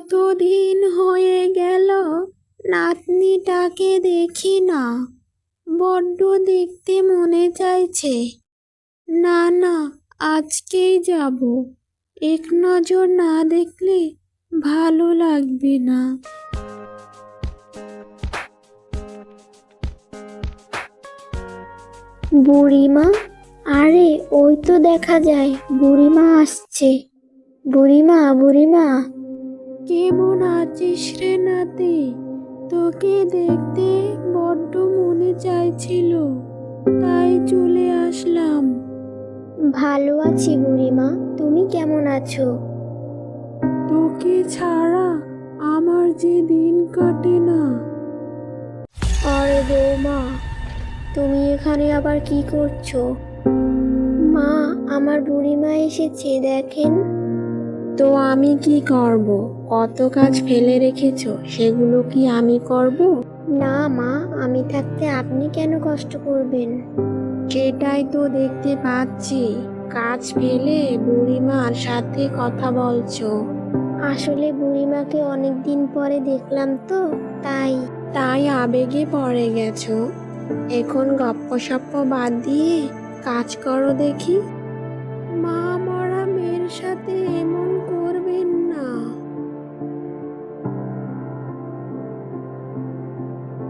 কতদিন হয়ে গেল নাতনিটাকে দেখি না, বড্ড দেখতে মনে চাইছে। না না, আজকেই যাব। এক নজর না দেখলে ভালো লাগবে না। বুড়িমা, আরে ওই তো দেখা যায় বুড়িমা আসছে। বুড়িমা, বুড়িমা। কেমন আছিস রে নাতি? তোকে দেখতে বড্ড মনে চাইছিল, তাই চলে আসলাম। ভালো আছি বুড়িমা, তুমি কেমন আছো? তোকে ছাড়া আমার যে দিন কাটে না। আরে বৌমা, তুমি এখানে আবার কি করছো? মা, আমার বুড়িমা এসেছে দেখেন। তো আমি কি করব? কত কাজ ফেলে রেখেছো, সেগুলো কি আমি করব? না মা, আমি থাকতে আপনি কেন কষ্ট করবেন? সেটাই তো দেখতে পাচ্ছি, কাজ ফেলে বুড়িমার সাথে কথা বলছো। আসলে বুড়িমাকে অনেক দিন পরে দেখলাম তো, তাই। তাই আবেগে পড়ে গেছো। এখন গপ্পসপ্প বাদ দিয়ে কাজ করো দেখি। মা মরা মেয়ের সাথে এমন করবেন না।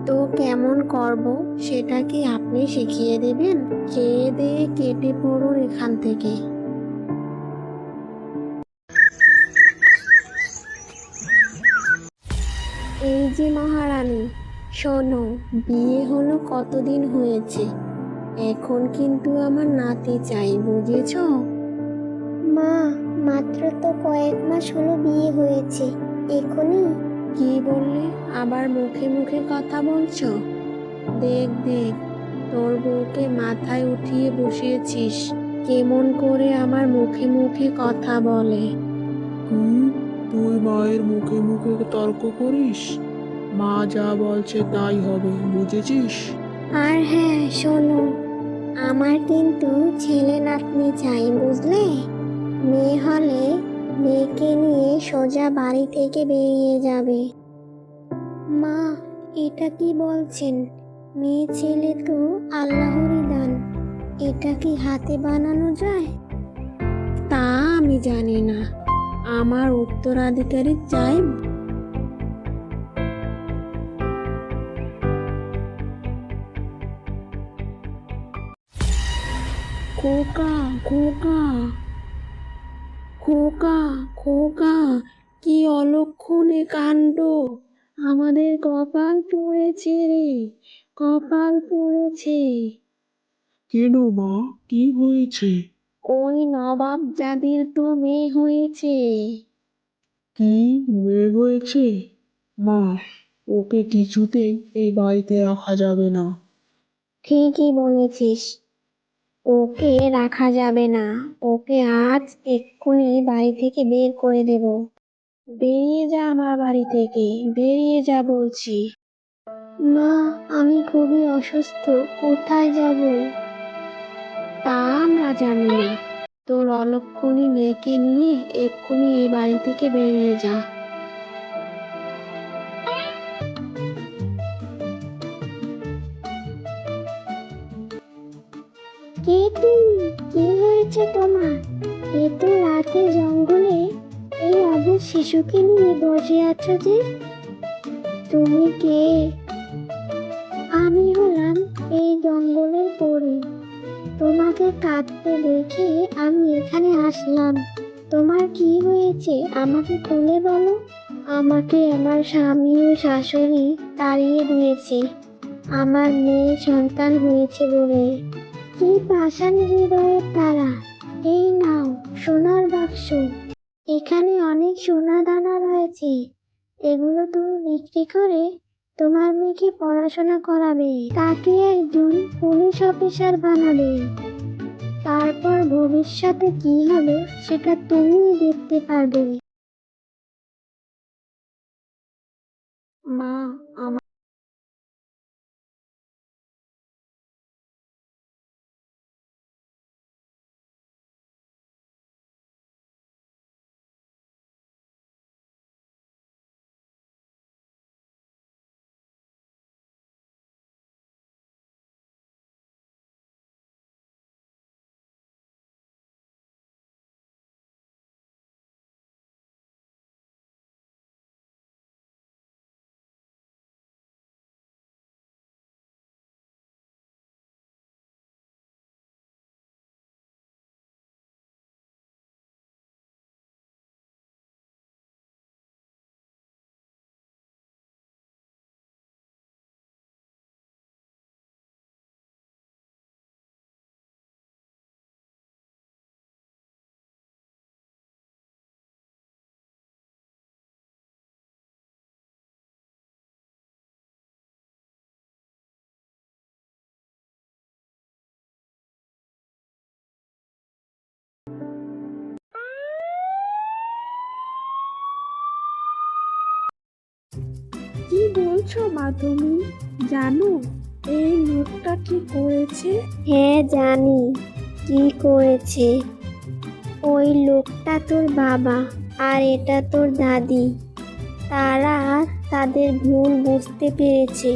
তো কেমন করব সেটা কি আপনি শিখিয়ে দেবেন? খেয়ে দিয়ে কেটে পড়ুন এখান থেকে। এই যে মহারানী, শোনো, বিয়ে হলো কতদিন হয়েছে, এখন কিন্তু আমার নাতি চাই, বুঝেছো? মা, মাত্র তো কয়েক মাস হলো বিয়ে হয়েছে, এখনই? কি বললে? আবার মুখে মুখে কথা বলছো? দেখ দেখ, তোর বউকে মাথায় উঠিয়ে বসিয়েছিস, কেমন করে আমার মুখে মুখে কথা বলে। কি, তুই মায়ের মুখে মুখে তর্ক করিস? মা যা বলছে তাই হবে, বুঝেছিস? আর হ্যাঁ শোনো, আমার কিন্তু ছেলে নাতনি চাই, বুঝলে? মেয়ে হলে মেয়েকে নিয়ে সোজা বাড়ি থেকে বেরিয়ে যাবে। মা, এটা কি বলছেন? মেয়ে ছেলে তো আল্লাহরই দান, এটা কি হাতে বানানো যায়? তা আমি জানি না, আমার উত্তরাধিকারী চাই। খোকা, খোকা, খোকা, খোকা, কি অলক্ষণে কাণ্ড! আমাদের কপাল পড়েছে রে, কপাল পড়েছে। কেন মা, কি হয়েছে? ওই নবাব জাদির তো মেয়ে হয়েছে। কি, মেয়ে হয়েছে? মা, ওকে কিছুতেই এই বাড়িতে রাখা যাবে না। ঠিকই বলেছিস, ওকে রাখা যাবে না। ওকে আজ এক্ষুনি বাড়ি থেকে বের করে দেব। বেরিয়ে যা আমার বাড়ি থেকে, বেরিয়ে যা বলছি। মা, আমি খুবই অসুস্থ, কোথায় যাব? তা আমরা জানি না, তোর অলক্ষণী মেয়েকে নিয়ে এক্ষুনি এই বাড়ি থেকে বেরিয়ে যা। কে তুমি? কি হয়েছে তোমার? এ তো রাতে জঙ্গলে এই অবুঝ শিশুকে নিয়ে বসে আছো যে, তুমি কে? আমি হলাম এই জঙ্গলের পরী। তোমাকে কাঁদতে দেখে আমি এখানে আসলাম। তোমার কি হয়েছে আমাকে খুলে বলো। আমাকে আমার স্বামী ও শাশুড়ি তাড়িয়ে দিয়েছে আমার মেয়ে সন্তান হয়েছে বলে। কি পাষাণ হৃদয়ের তারা! এই নাও সোনার বাক্স, এখানে অনেক সোনা দানা রয়েছে। এগুলো তুমি বিক্রি করে তোমার মেয়েকে পড়াশোনা করাবে, তাকে একজন পুলিশ অফিসার বানাবে। তারপর ভবিষ্যতে কি হবে সেটা তুমিই দেখতে পারবে। মা, আমার কি বলছো মা তুমি? জানো এই লোকটা কি করেছে? হ্যাঁ জানি কি করেছে। ওই লোকটা তোর বাবা আর এটা তোর দাদি। তারা তাদের ভুল বুঝতে পেরেছে,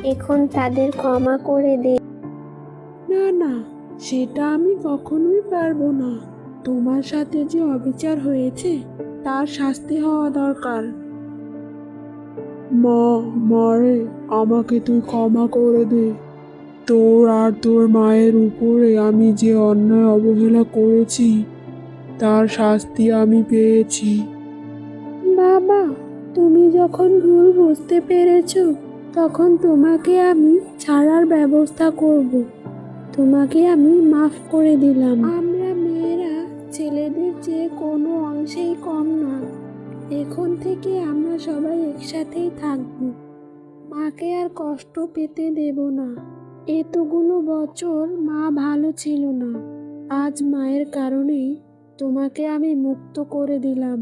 এখন তাদের ক্ষমা করে দে। না না, সেটা আমি কখনোই পারবো না। তোমার সাথে যে অবিচার হয়েছে তার শাস্তি হওয়া দরকার। মা, মারে, আমাকে তুই ক্ষমা করে দে। তোর আর তোর মায়ের উপরে আমি যে অন্যায় অবহেলা করেছি তার শাস্তি আমি পেয়েছি। বাবা, তুমি যখন ভুল বুঝতে পেরেছো তখন তোমাকে আমি ছাড়ার ব্যবস্থা করব। তোমাকে আমি মাফ করে দিলাম। আমরা মেয়েরা ছেলেদের চেয়ে কোনো অংশেই কম না। এখন থেকে আমরা সবাই একসাথেই থাকবো। মাকে আর কষ্ট পেতে দেব না। এতগুলো বছর মা ভালো ছিল না, আজ মায়ের কারণেই তোমাকে আমি মুক্ত করে দিলাম।